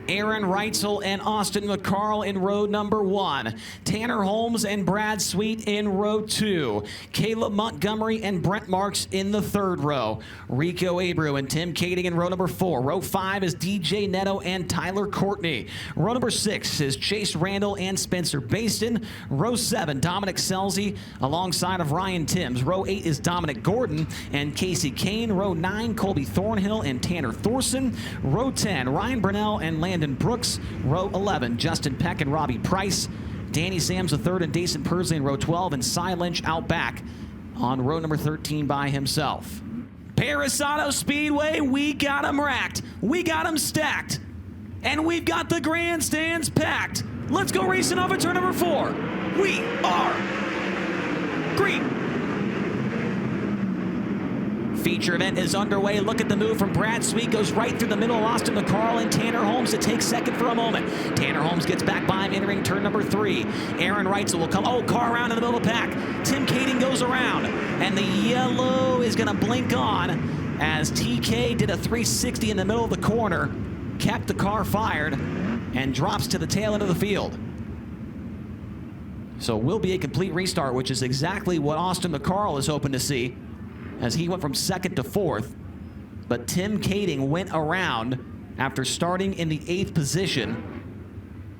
Aaron Reutzel and Austin McCarl in row number 1. Tanner Holmes and Brad Sweet in row 2. Caleb Montgomery and Brent Marks in the 3rd row. Rico Abreu and Tim Kaeding in row number 4. Row 5 is DJ Netto and Tyler Courtney. Row number 6 is Chase Randall and Spencer Bayston. Row 7, Dominic Scelzi alongside of Ryan Timms. Row 8 is Dominic Gorden and Casey Kahne. Row 9, Colby Thornhill and Tanner Thorson. Row 10, Ryan Bernal and Landon Brooks. Row 11, Justin Peck and Robbie Price. Danny Sams III and Dason Pursley in row 12, and Cy Lynch out back on row number 13 by himself. Perris Auto Speedway, we got them racked, we got them stacked, and we've got the grandstands packed. Let's go racing off at turn number 4. We are green. Feature event is underway. Look at the move from Brad Sweet. Goes right through the middle of Austin McCarl and Tanner Holmes to take second for a moment. Tanner Holmes gets back by him entering turn number 3. Aaron Reutzel will come. Oh, car around in the middle of the pack. Tim Kaeding goes around. And the yellow is going to blink on as TK did a 360 in the middle of the corner. Kept the car fired and drops to the tail end of the field. So it will be a complete restart, which is exactly what Austin McCarl is hoping to see, as he went from 2nd to 4th. But Tim Kaeding went around after starting in the 8th position.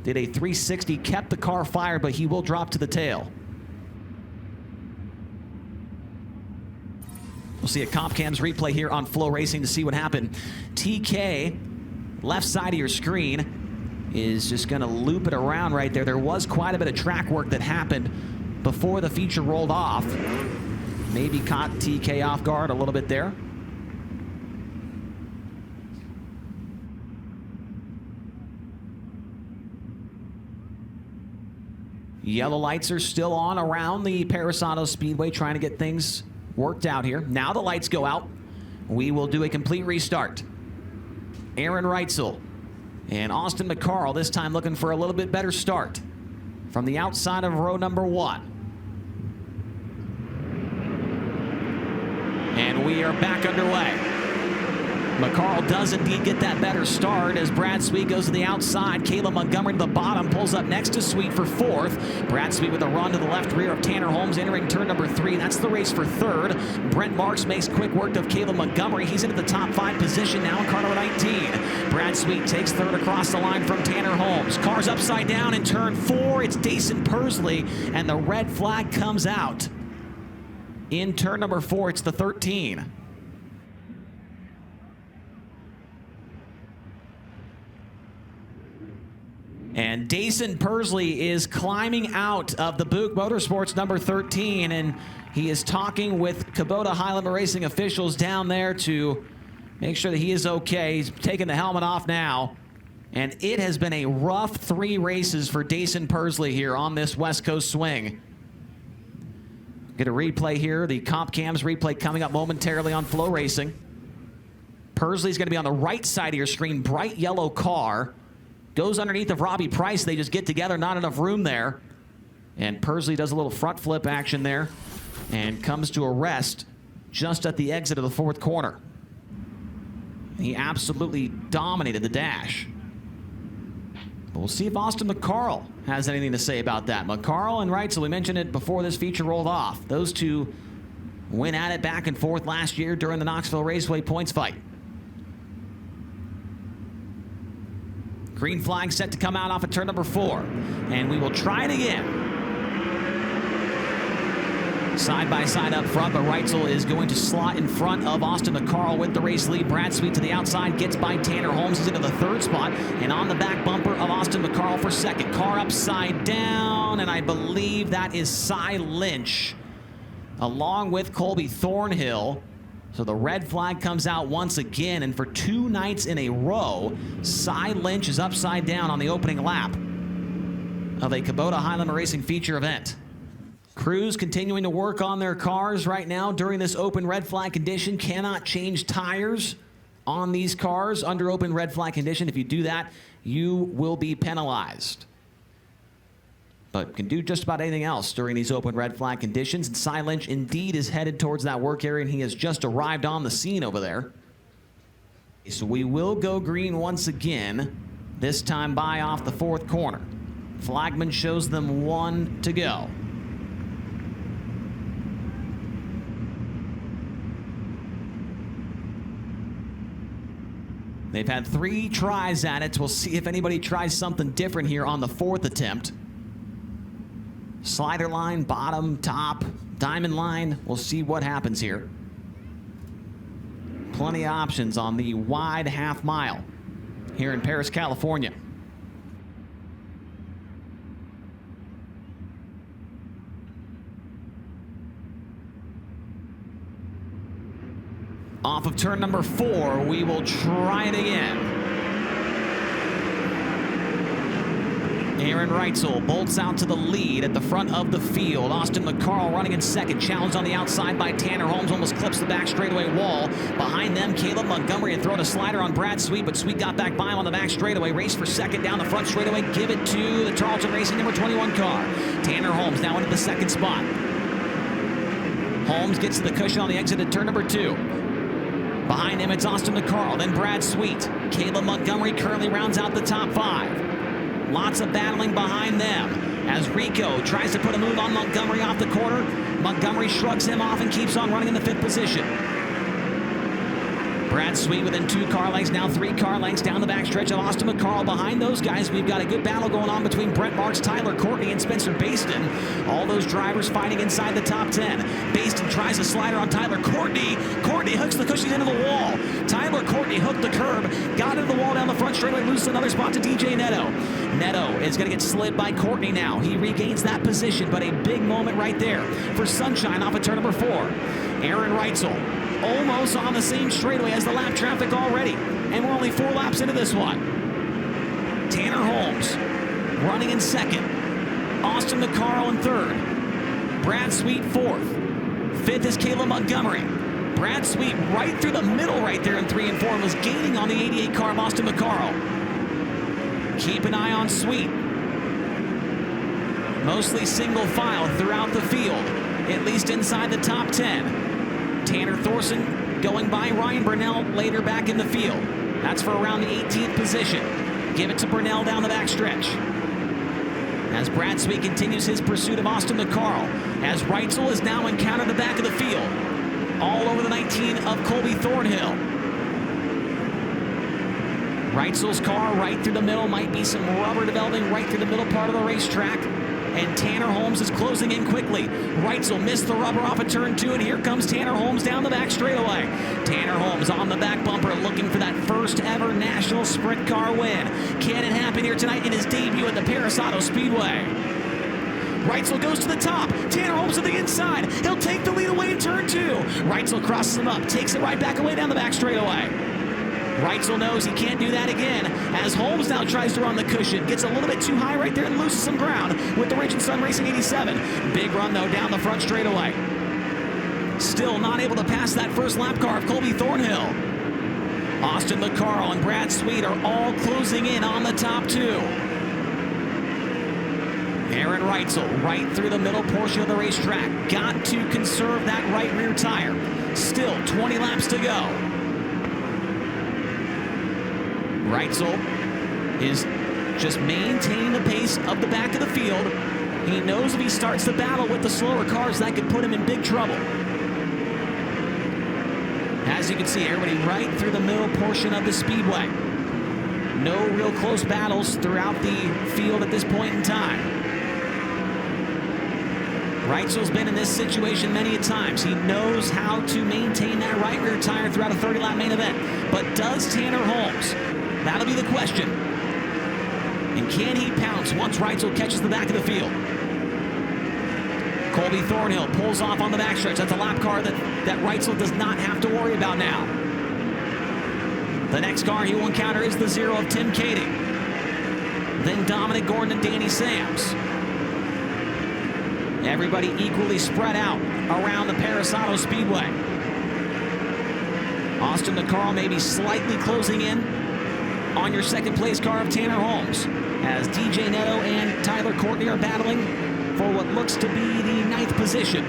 Did a 360, kept the car fired, but he will drop to the tail. We'll see a comp cams replay here on FloRacing to see what happened. TK, left side of your screen, is just gonna loop it around right there. There was quite a bit of track work that happened before the feature rolled off. Maybe caught TK off guard a little bit there. Yellow lights are still on around the Perris Auto Speedway, trying to get things worked out here. Now the lights go out. We will do a complete restart. Aaron Reutzel and Austin McCarl, this time looking for a little bit better start from the outside of row number 1. And we are back underway. McCarl does indeed get that better start as Brad Sweet goes to the outside. Caleb Montgomery to the bottom, pulls up next to Sweet for 4th. Brad Sweet with a run to the left rear of Tanner Holmes entering turn number 3. That's the race for 3rd. Brent Marks makes quick work of Caleb Montgomery. He's into the top 5 position now in car number 19. Brad Sweet takes 3rd across the line from Tanner Holmes. Car's upside down in turn 4. It's Dason Pursley, and the red flag comes out. In turn number 4, it's the 13. And Dason Pursley is climbing out of the Buick Motorsports number 13, and he is talking with Kubota High-Limit Racing officials down there to make sure that he is okay. He's taking the helmet off now. And it has been a rough 3 races for Dason Pursley here on this West Coast swing. Get a replay here. The comp cams replay coming up momentarily on FloRacing. Pursley's going to be on the right side of your screen. Bright yellow car. Goes underneath of Robbie Price. They just get together. Not enough room there. And Pursley does a little front flip action there and comes to a rest just at the exit of the 4th corner. He absolutely dominated the dash. But we'll see if Austin McCarl has anything to say about that. McCarl and Reutzel, we mentioned it before this feature rolled off. Those two went at it back and forth last year during the Knoxville Raceway points fight. Green flag set to come out off at turn number 4. And we will try it again. Side by side up front, but Reutzel is going to slot in front of Austin McCarl with the race lead. Brad Sweet to the outside, gets by Tanner Holmes. He's into the 3rd spot, and on the back bumper of Austin McCarl for 2nd. Car upside down, and I believe that is Cy Lynch, along with Colby Thornhill. So the red flag comes out once again, and for 2 nights in a row, Cy Lynch is upside down on the opening lap of a Kubota High-Limit Racing feature event. Crews continuing to work on their cars right now during this open red flag condition. Cannot change tires on these cars under open red flag condition. If you do that, you will be penalized. But can do just about anything else during these open red flag conditions. And Cy Lynch indeed is headed towards that work area, and he has just arrived on the scene over there. So we will go green once again. This time by off the fourth corner. Flagman shows them 1 to go. They've had 3 tries at it. We'll see if anybody tries something different here on the 4th attempt. Slider line, bottom, top, diamond line. We'll see what happens here. Plenty of options on the wide half mile here in Perris, California. Off of turn number 4, we will try it again. Aaron Reutzel bolts out to the lead at the front of the field. Austin McCarl running in second. Challenged on the outside by Tanner Holmes. Almost clips the back straightaway wall. Behind them, Caleb Montgomery had thrown a slider on Brad Sweet, but Sweet got back by him on the back straightaway. Race for second down the front straightaway. Give it to the Tarleton Racing number 21 car. Tanner Holmes now into the second spot. Holmes gets to the cushion on the exit at turn number 2. Behind him, it's Austin McCarl, then Brad Sweet. Caleb Montgomery currently rounds out the top 5. Lots of battling behind them as Rico tries to put a move on Montgomery off the corner. Montgomery shrugs him off and keeps on running in the 5th position. Brad Sweet within 2 car lengths, now 3 car lengths down the backstretch of Austin McCarl. Behind those guys, we've got a good battle going on between Brent Marks, Tyler Courtney, and Spencer Bayston. All those drivers fighting inside the top 10. Bayston tries a slider on Tyler Courtney. Courtney hooks the cushions into the wall. Tyler Courtney hooked the curb, got into the wall down the front straightaway, loses another spot to DJ Netto. Netto is going to get slid by Courtney now. He regains that position, but a big moment right there for Sunshine off of turn number 4. Aaron Reutzel almost on the same straightaway as the lap traffic already, and we're only 4 laps into this one. Tanner Holmes running in second. Austin McCarl in third. Brad Sweet 4th. 5th is Caleb Montgomery. Brad Sweet right through the middle right there in 3 and 4 and was gaining on the 88 car of Austin McCarl. Keep an eye on Sweet. Mostly single file throughout the field, at least inside the top 10. Tanner Thorson going by Ryan Bernal later back in the field. That's for around the 18th position. Give it to Bernal down the backstretch. As Brad Sweet continues his pursuit of Austin McCarl, as Reutzel is now encountered the back of the field. All over the 19 of Colby Thornhill. Reutzel's car right through the middle. Might be some rubber developing right through the middle part of the racetrack. And Tanner Holmes is closing in quickly. Reutzel missed the rubber off of turn 2, and here comes Tanner Holmes down the back straightaway. Tanner Holmes on the back bumper looking for that first ever national sprint car win. Can it happen here tonight in his debut at the Perris Speedway? Reutzel goes to the top. Tanner Holmes to the inside. He'll take the lead away in turn 2. Reutzel crosses him up, takes it right back away down the back straightaway. Reutzel knows he can't do that again as Holmes now tries to run the cushion. Gets a little bit too high right there and loses some ground with the Rich and Sun Racing 87. Big run, though, down the front straightaway. Still not able to pass that first lap car of Colby Thornhill. Austin McCarl and Brad Sweet are all closing in on the top 2. Aaron Reutzel right through the middle portion of the racetrack. Got to conserve that right rear tire. Still 20 laps to go. Reutzel is just maintaining the pace of the back of the field. He knows if he starts the battle with the slower cars, that could put him in big trouble. As you can see, everybody right through the middle portion of the speedway. No real close battles throughout the field at this point in time. Reutzel's been in this situation many a times. He knows how to maintain that right rear tire throughout a 30-lap main event. But does Tanner Holmes? That'll be the question. And can he pounce once Reutzel catches the back of the field? Colby Thornhill pulls off on the backstretch. That's a lap car that Reutzel does not have to worry about now. The next car he will encounter is the 0 of Tim Kaeding. Then Dominic Gorden and Danny Sams. Everybody equally spread out around the Perris Speedway. Austin McCarl maybe slightly closing in on your second place car of Tanner Holmes, as DJ Netto and Tyler Courtney are battling for what looks to be the 9th position.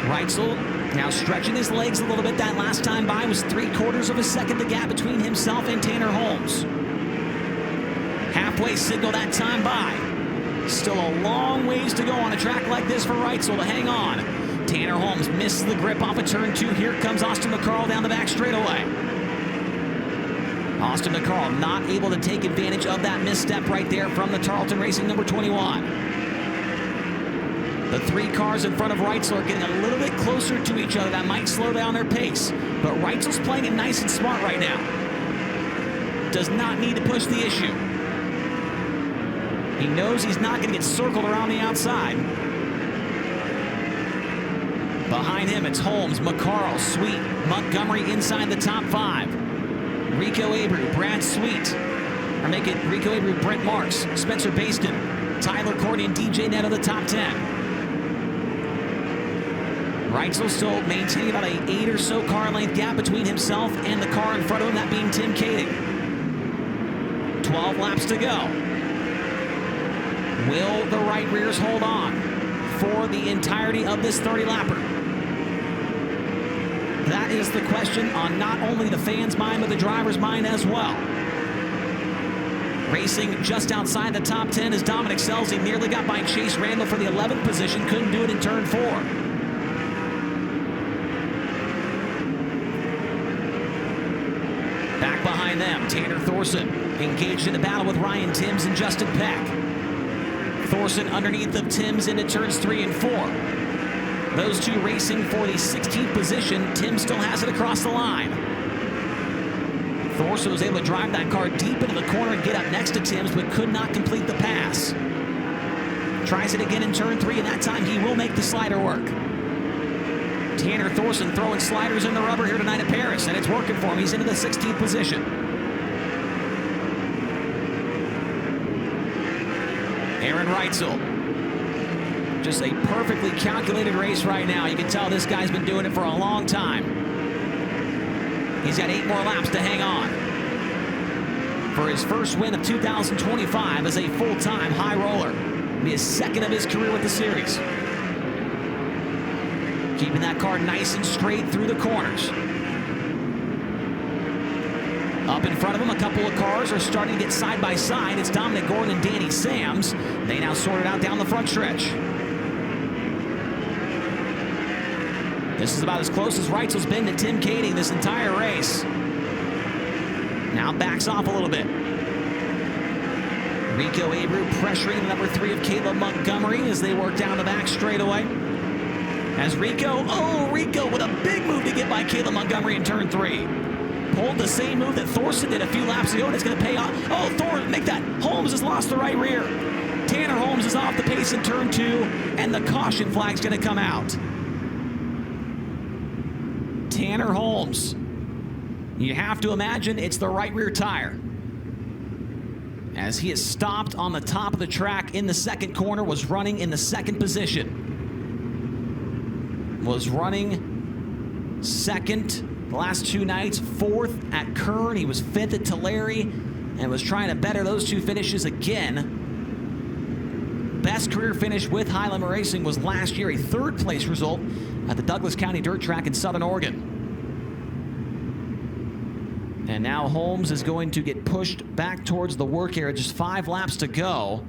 Reutzel Now stretching his legs a little bit. That last time by was 3/4 of a second, the gap between himself and Tanner Holmes. Halfway signal that time by. Still a long ways to go on a track like this for Reutzel to hang on. Tanner Holmes misses the grip off of turn 2. Here comes Austin McCarl down the back straightaway. Austin McCarl not able to take advantage of that misstep right there from the Tarleton Racing number 21. The 3 cars in front of Reutzel are getting a little bit closer to each other. That might slow down their pace. But Reutzel's playing it nice and smart right now. Does not need to push the issue. He knows he's not going to get circled around the outside. Behind him, it's Holmes, McCarl, Sweet, Montgomery inside the top 5. Rico Abreu, Brad Sweet. Or make it Rico Abreu, Brent Marks, Spencer Bayston, Tyler Courtney, and DJ Netto the top 10. Reutzel still maintaining about an 8 or so car length gap between himself and the car in front of him, that being Tim Kaeding. 12 laps to go. Will the right rears hold on for the entirety of this 30-lapper? That is the question on not only the fans' mind, but the driver's mind as well. Racing just outside the top 10 is Dominic Scelzi. Nearly got by Chase Randall for the 11th position. Couldn't do it in turn 4. Back behind them, Tanner Thorson engaged in a battle with Ryan Timms and Justin Peck. Thorson underneath of Timms into turns 3 and 4. Those two racing for the 16th position. Tim still has it across the line. Thorson was able to drive that car deep into the corner and get up next to Timms, but could not complete the pass. Tries it again in turn 3, and that time he will make the slider work. Tanner Thorson throwing sliders in the rubber here tonight at Perris, and it's working for him. He's into the 16th position. Aaron Reutzel. Just a perfectly calculated race right now. You can tell this guy's been doing it for a long time. He's got 8 more laps to hang on for his first win of 2025 as a full-time high roller. It'll be his 2nd of his career with the series. Keeping that car nice and straight through the corners. Up in front of him, a couple of cars are starting to get side by side. It's Dominic Gorden and Danny Sams. They now sort it out down the front stretch. This is about as close as Reutzel's been to Tim Kaeding this entire race. Now backs off a little bit. Rico Abreu pressuring the number 3 of Caleb Montgomery as they work down the back straightaway. As Rico with a big move to get by Caleb Montgomery in turn 3. Pulled the same move that Thorson did a few laps ago, and it's going to pay off. Oh, Thorson, make that. Holmes has lost the right rear. Tanner Holmes is off the pace in turn 2, and the caution flag's going to come out. Tanner Holmes. You have to imagine it's the right rear tire. As he is stopped on the top of the track in the 2nd corner, was running in the 2nd position. Was running 2nd the last 2 nights, 4th at Kern. He was 5th at Tulare and was trying to better those 2 finishes again. Best career finish with Highland Racing was last year, a 3rd place result at the Douglas County Dirt Track in Southern Oregon. And now Holmes is going to get pushed back towards the work area. Just 5 laps to go.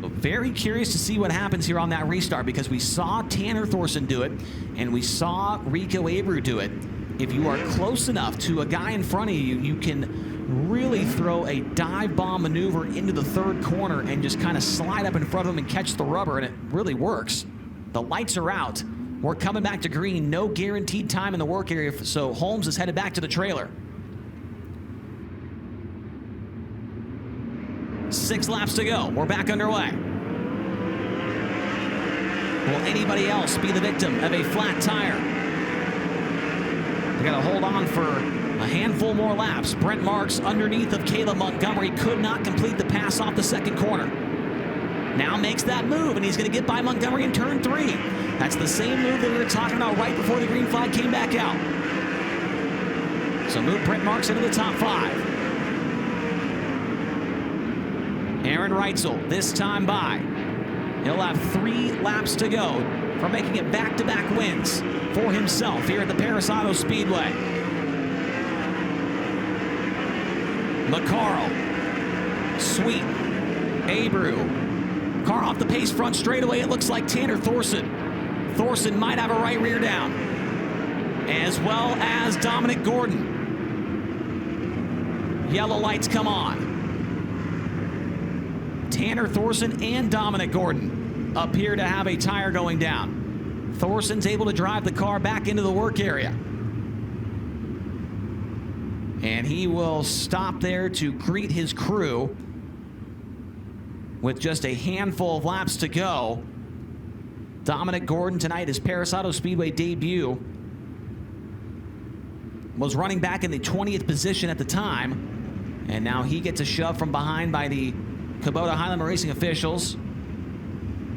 Very curious to see what happens here on that restart, because we saw Tanner Thorson do it and we saw Rico Abreu do it. If you are close enough to a guy in front of you, you can really throw a dive bomb maneuver into the 3rd corner and just kind of slide up in front of him and catch the rubber, and it really works. The lights are out. We're coming back to green. No guaranteed time in the work area, so Holmes is headed back to the trailer. 6 laps to go. We're back underway. Will anybody else be the victim of a flat tire? They got to hold on for a handful more laps. Brent Marks underneath of Caleb Montgomery could not complete the pass off the 2nd corner. Now makes that move, and he's going to get by Montgomery in turn 3. That's the same move that we were talking about right before the green flag came back out. So move Brent Marks into the top 5. Aaron Reutzel this time by. He'll have 3 laps to go for making it back-to-back wins for himself here at the Perris Auto Speedway. McCarl, Sweet, Abreu. Car off the pace front straightaway. It looks like Tanner Thorson. Thorson might have a right rear down, as well as Dominic Gorden. Yellow lights come on. Tanner Thorson and Dominic Gorden appear to have a tire going down. Thorson's able to drive the car back into the work area. And he will stop there to greet his crew with just a handful of laps to go. Dominic Gorden tonight, his Perris Auto Speedway debut, was running back in the 20th position at the time. And now he gets a shove from behind by the Kubota Highland Racing officials.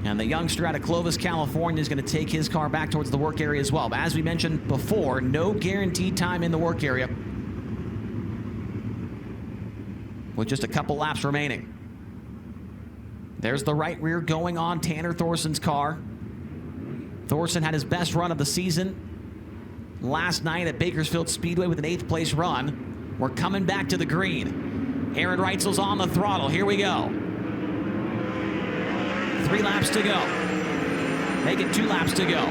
And the youngster out of Clovis, California is going to take his car back towards the work area as well. But as we mentioned before, no guaranteed time in the work area, with just a couple laps remaining. There's the right rear going on Tanner Thorson's car. Thorson had his best run of the season last night at Bakersfield Speedway with an 8th place run. We're coming back to the green. Aaron Reutzel's on the throttle. Here we go. 3 laps to go. Make it 2 laps to go.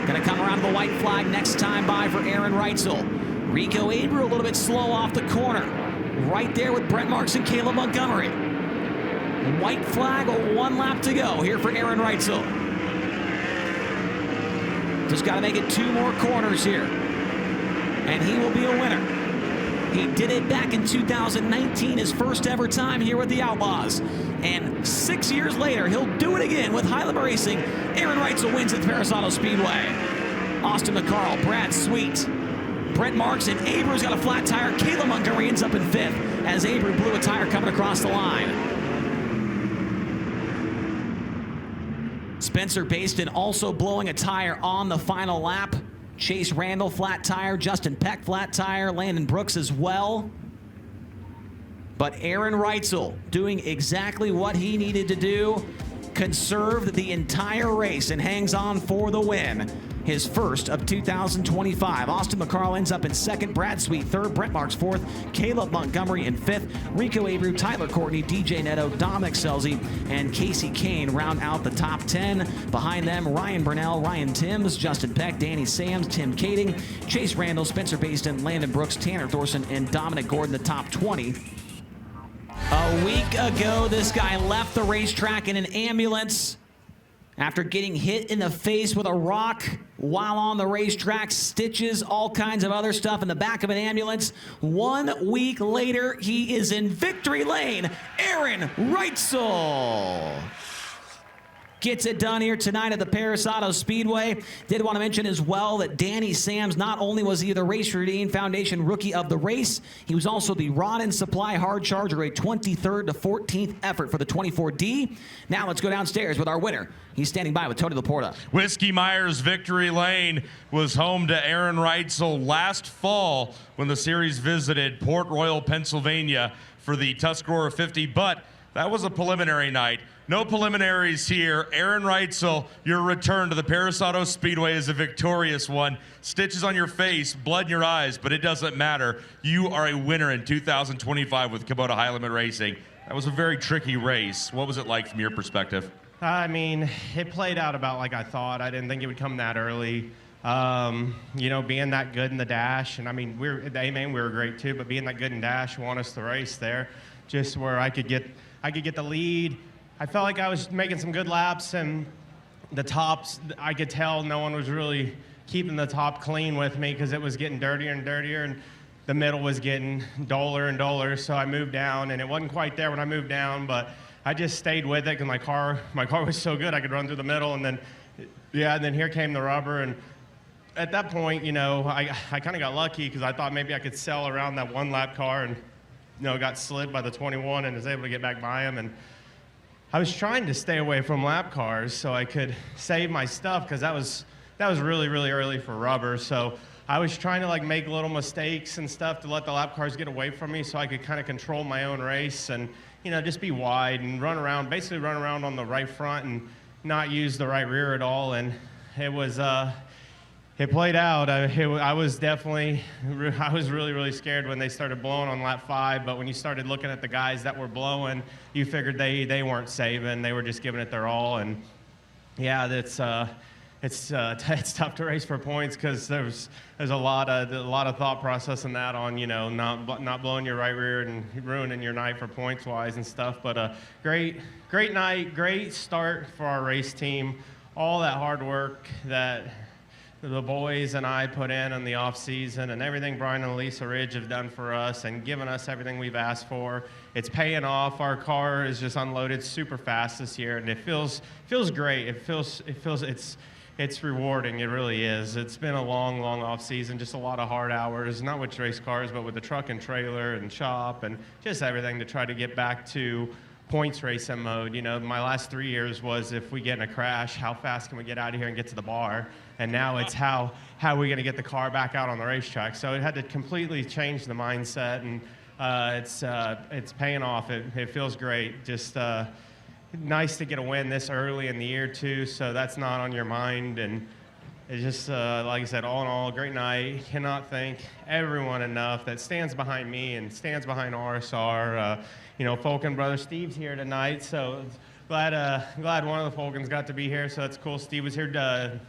Gonna come around to the white flag next time by for Aaron Reutzel. Rico Abreu a little bit slow off the corner. Right there with Brent Marks and Caleb Montgomery. White flag, 1 lap to go here for Aaron Reutzel. Just got to make it 2 more corners here, and he will be a winner. He did it back in 2019, his first ever time here with the Outlaws. And 6 years later, he'll do it again with Highland Racing. Aaron Reutzel wins at Perris Auto Speedway. Austin McCarl, Brad Sweet, Brent Marks, and Abreu's got a flat tire. Caleb Montgomery ends up in 5th as Abreu blew a tire coming across the line. Spencer Bayston also blowing a tire on the final lap. Chase Randall, flat tire. Justin Peck, flat tire. Landon Brooks as well. But Aaron Reutzel doing exactly what he needed to do. Conserved the entire race and hangs on for the win. His first of 2025. Austin McCarl ends up in 2nd, Brad Sweet 3rd, Brent Marks 4th, Caleb Montgomery in 5th, Rico Abreu, Tyler Courtney, DJ Netto, Dominic Scelzi, and Casey Kahne round out the top 10. Behind them, Ryan Bernal, Ryan Timms, Justin Peck, Danny Sams, Tim Kaeding, Chase Randall, Spencer Bayston, Landon Brooks, Tanner Thorson, and Dominic Gorden, the top 20. A week ago, this guy left the racetrack in an ambulance after getting hit in the face with a rock while on the racetrack, stitches, all kinds of other stuff in the back of an ambulance. 1 week later, he is in victory lane. Aaron Reutzel gets it done here tonight at the Perris Auto Speedway. Did want to mention as well that Danny Sams, not only was he the Race Routine Foundation Rookie of the Race, he was also the Rod and Supply Hard Charger, a 23rd to 14th effort for the 24D. Now let's go downstairs with our winner. He's standing by with Tony Laporta. Whiskey Myers victory lane was home to Aaron Reutzel last fall when the series visited Port Royal, Pennsylvania for the Tuscarora 50, but that was a preliminary night. No preliminaries here. Aaron Reutzel, your return to the Perris Auto Speedway is a victorious one. Stitches on your face, blood in your eyes, but it doesn't matter. You are a winner in 2025 with Kubota Highland Racing. That was a very tricky race. What was it like from your perspective? I mean, it played out about like I thought. I didn't think it would come that early. You know, being that good in the dash, and I mean, we were great too, but being that good in dash won us the race there, just where I could get the lead. I felt like I was making some good laps, and the tops, I could tell no one was really keeping the top clean with me because it was getting dirtier and dirtier, and the middle was getting duller and duller. So I moved down, and it wasn't quite there when I moved down, but I just stayed with it because my car was so good I could run through the middle, and then, yeah, and then here came the rubber, and at that point, you know, I kind of got lucky because I thought maybe I could sell around that 1-lap car, and, you know, got slid by the 21 and was able to get back by him. And I was trying to stay away from lap cars so I could save my stuff because that was really, really early for rubber. So I was trying to like make little mistakes and stuff to let the lap cars get away from me so I could kind of control my own race. And, just be wide and basically run around on the right front and not use the right rear at all. And it was, it played out. I was really, really scared when they started blowing on lap 5. But when you started looking at the guys that were blowing, you figured they weren't saving. They were just giving it their all. And yeah, it's tough to race for points because there's a lot of thought process in that on not blowing your right rear and ruining your night for points wise and stuff. But great night, great start for our race team. All that hard work that the boys and I put in the off season, and everything Brian and Lisa Ridge have done for us and given us everything we've asked for. It's paying off. Our car is just unloaded super fast this year, and it feels great. It's rewarding. It really is. It's been a long off season, just a lot of hard hours, not with race cars, but with the truck and trailer and shop and just everything to try to get back to points racing mode. My last 3 years was, if we get in a crash, how fast can we get out of here and get to the bar? And now it's how are we going to get the car back out on the racetrack? So it had to completely change the mindset, and it's paying off. It feels great. Just nice to get a win this early in the year too, so that's not on your mind. And it's just like I said, all in all, great night. Cannot thank everyone enough that stands behind me and stands behind RSR. Fulkin brother Steve's here tonight, so glad one of the Fulkins got to be here, so that's cool. Steve was here.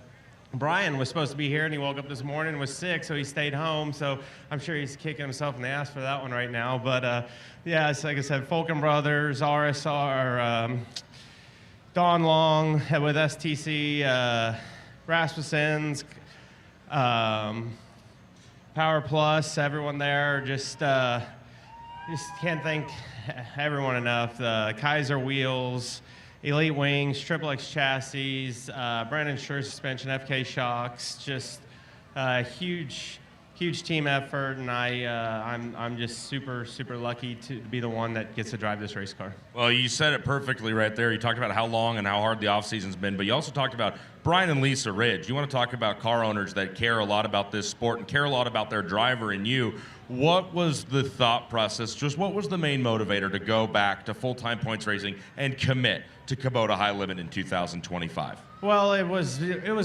Brian was supposed to be here, and he woke up this morning and was sick, so he stayed home. So I'm sure he's kicking himself in the ass for that one right now. But yeah, it's like I said, Fulkin brothers, RSR, Don Long with STC, Rasmussen's, Power Plus, everyone there. Just can't thank everyone enough. The Kaiser wheels, Elite Wings, Triple X chassis, Brandon Schur suspension, FK shocks, just huge team effort, and I'm just super lucky to be the one that gets to drive this race car. Well, you said it perfectly right there. You talked about how long and how hard the offseason's been, but you also talked about Brian and Lisa Ridge. You want to talk about car owners that care a lot about this sport and care a lot about their driver and you. What was the thought process? Just what was the main motivator to go back to full-time points racing and commit to Kubota High Limit in 2025? Well, it was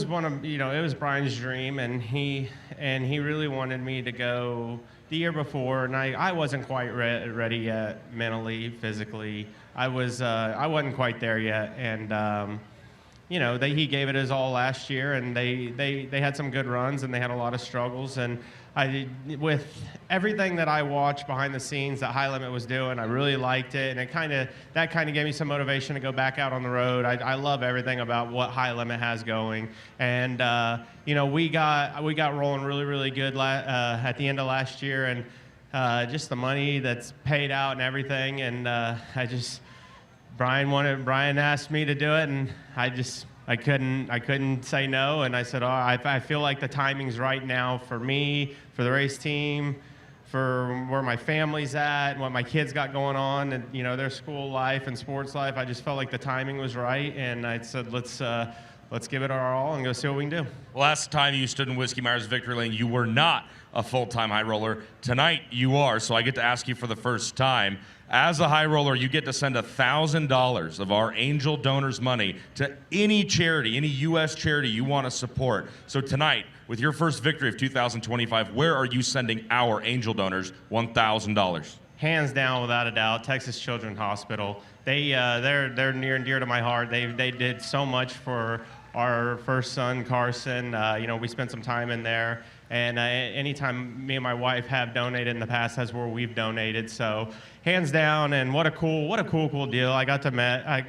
one of it was Brian's dream, and he really wanted me to go the year before, and I wasn't quite ready yet mentally, physically. I wasn't quite there yet, and he gave it his all last year, and they had some good runs, and they had a lot of struggles, and with everything that I watched behind the scenes that High Limit was doing, I really liked it, and that kind of gave me some motivation to go back out on the road. I love everything about what High Limit has going, and we got rolling really good at the end of last year, and just the money that's paid out and everything, and Brian asked me to do it, and I couldn't say no, and I said, I feel like the timing's right now for me, for the race team, for where my family's at, and what my kids got going on, and their school life and sports life. I just felt like the timing was right, and I said, let's give it our all and go see what we can do. Last time you stood in Whiskey Myers Victory Lane, you were not a full-time high roller. Tonight you are, so I get to ask you for the first time. As a high roller, you get to send $1,000 of our angel donors' money to any charity, any U.S. charity you want to support. So tonight, with your first victory of 2025, where are you sending our angel donors $1,000? Hands down, without a doubt, Texas Children's Hospital. They're near and dear to my heart. They did so much for our first son, Carson. We spent some time in there. And anytime me and my wife have donated in the past, that's where we've donated. So hands down, and what a cool deal. I got to meet, I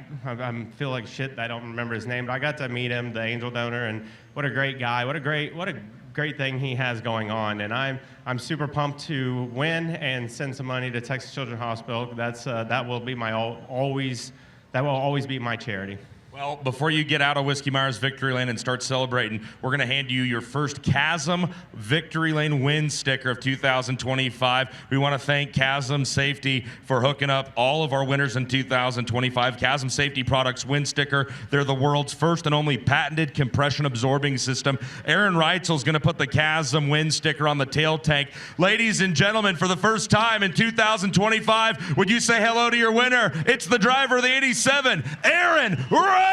feel like shit I don't remember his name, but I got to meet him, the angel donor, and what a great guy. What a great thing he has going on. And I'm super pumped to win and send some money to Texas Children's Hospital. That will always be my charity. Well, before you get out of Whiskey Myers Victory Lane and start celebrating, we're going to hand you your first Chasm Victory Lane win sticker of 2025. We want to thank Chasm Safety for hooking up all of our winners in 2025. Chasm Safety Products win sticker. They're the world's first and only patented compression absorbing system. Aaron Reutzel is going to put the Chasm win sticker on the tail tank. Ladies and gentlemen, for the first time in 2025, would you say hello to your winner? It's the driver of the 87, Aaron Reutzel.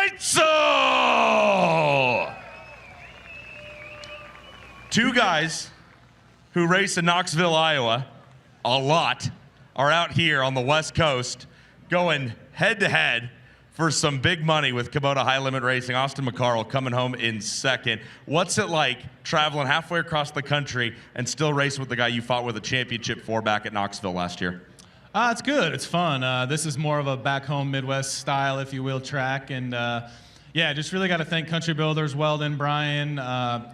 Two guys who race in Knoxville, Iowa, a lot, are out here on the West Coast going head-to-head for some big money with Kubota High Limit Racing. Austin McCarl coming home in second. What's it like traveling halfway across the country and still racing with the guy you fought with a championship for back at Knoxville last year? It's good. It's fun. This is more of a back home Midwest style, if you will, track. And yeah, just really got to thank Country Builders, Weldon, Brian,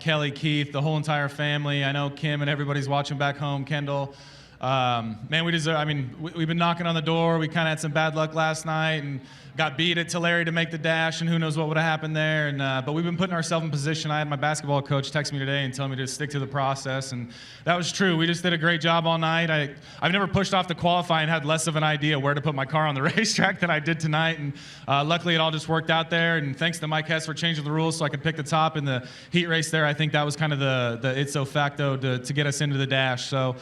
Kelly, Keith, the whole entire family. I know Kim and everybody's watching back home, Kendall. Man, we deserve, I mean, we've been knocking on the door. We kind of had some bad luck last night and got beat at Tulare to make the dash, and who knows what would have happened there. And but we've been putting ourselves in position. I had my basketball coach text me today and tell me to stick to the process, and that was true. We just did a great job all night. I've never pushed off to qualify and had less of an idea where to put my car on the racetrack than I did tonight, and luckily it all just worked out there. And thanks to Mike Hess for changing the rules so I could pick the top in the heat race there. I think that was kind of the ipso facto to get us into the dash. So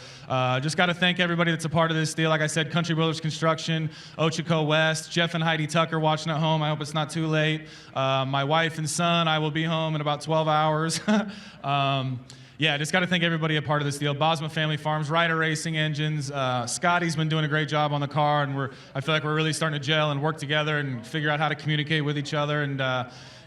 just got to thank everybody that's a part of this deal. Like I said, Country Builders Construction, Ochoco West, Jeff and Heidi Tucker watching at home. I hope it's not too late. My wife and son, I will be home in about 12 hours. Yeah, just got to thank everybody a part of this deal. Bosma Family Farms, Ryder Racing Engines. Scotty's been doing a great job on the car, and I feel like we're really starting to gel and work together and figure out how to communicate with each other. And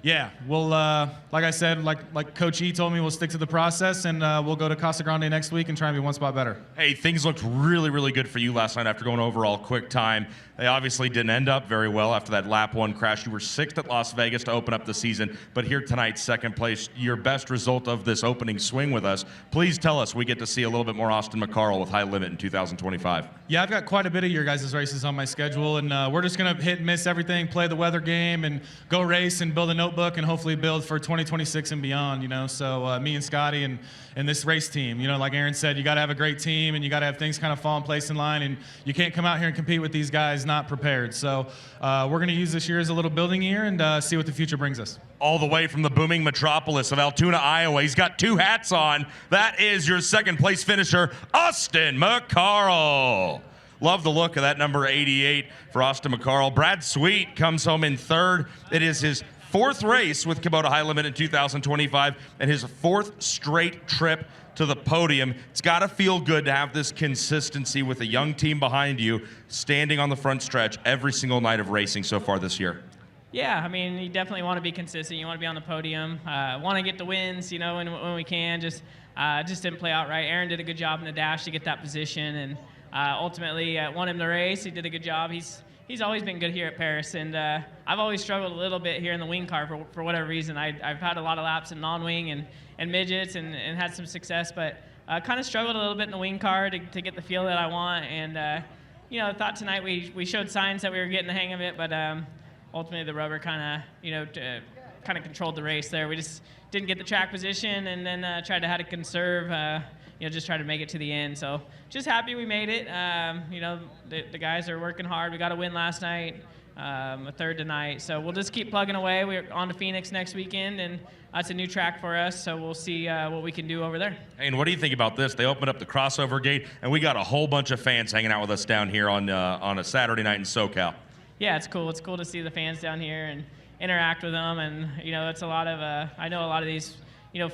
yeah, we'll, like I said, like Coach E told me, we'll stick to the process, and we'll go to Casa Grande next week and try and be one spot better. Hey, things looked really, really good for you last night after going overall quick time. They obviously didn't end up very well after that lap one crash. You were sixth at Las Vegas to open up the season, but here tonight, second place, your best result of this opening swing with us. Please tell us we get to see a little bit more Austin McCarl with High Limit in 2025. Yeah, I've got quite a bit of your guys' races on my schedule, and we're just going to hit and miss everything, play the weather game, and go race and build a notebook and hopefully build for 2026 and beyond, you know. So me and Scotty and this race team, you know, like Aaron said, you got to have a great team, and you got to have things kind of fall in place in line, and you can't come out here and compete with these guys not prepared. So we're going to use this year as a little building year and see what the future brings us. All the way from the booming metropolis of Altoona, Iowa, he's got two hats on. That is your second place finisher, Austin McCarl. Love the look of that number 88 for Austin McCarl. Brad Sweet comes home in third. It is his fourth race with Kubota High Limit in 2025 and his fourth straight trip to the podium. It's got to feel good to have this consistency with a young team behind you standing on the front stretch every single night of racing so far this year. Yeah, I mean, you definitely want to be consistent. You want to be on the podium. Want to get the wins, you know, when we can. Just didn't play out right. Aaron did a good job in the dash to get that position, and ultimately won him the race. He did a good job. He's always been good here at Perris, and I've always struggled a little bit here in the wing car for whatever reason. I've had a lot of laps in non-wing and midgets and had some success, but kind of struggled a little bit in the wing car to get the feel that I want. And you know, I thought tonight we showed signs that we were getting the hang of it, but ultimately the rubber kind of controlled the race there. We just didn't get the track position, and then tried to how to conserve. Just try to make it to the end. So just happy we made it. The guys are working hard. We got a win last night, a third tonight. So we'll just keep plugging away. We're on to Phoenix next weekend, and that's a new track for us. So we'll see what we can do over there. Hey, and what do you think about this? They opened up the crossover gate, and we got a whole bunch of fans hanging out with us down here on a Saturday night in SoCal. Yeah, it's cool. It's cool to see the fans down here and interact with them. And, it's a lot of, I know a lot of these,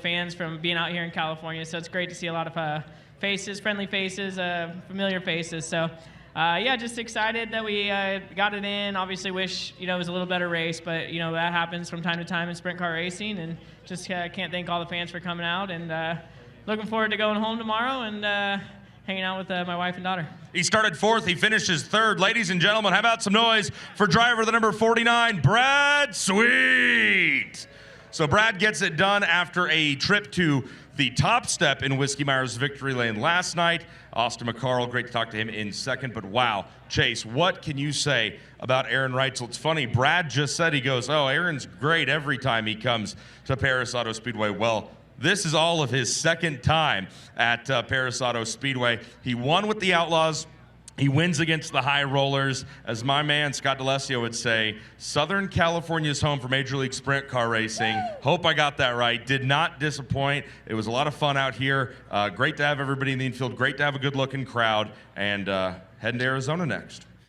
fans from being out here in California. So it's great to see a lot of faces, friendly faces, familiar faces. So, just excited that we got it in. Obviously wish, it was a little better race, but, that happens from time to time in sprint car racing. And just can't thank all the fans for coming out. And looking forward to going home tomorrow and hanging out with my wife and daughter. He started fourth. He finishes third. Ladies and gentlemen, how about some noise for driver the number 49, Brad Sweet. So Brad gets it done after a trip to the top step in Whiskey Myers victory lane last night. Austin McCarl, great to talk to him in second, but wow. Chase, what can you say about Aaron Reutzel? It's funny, Brad just said, he goes, oh, Aaron's great every time he comes to Perris Auto Speedway. Well, this is all of his second time at Perris Auto Speedway. He won with the Outlaws. He wins against the High Rollers. As my man Scott D'Alessio would say, Southern California's home for Major League Sprint Car Racing. Hope I got that right. Did not disappoint. It was a lot of fun out here. Great to have everybody in the infield. Great to have a good-looking crowd. And heading to Arizona next.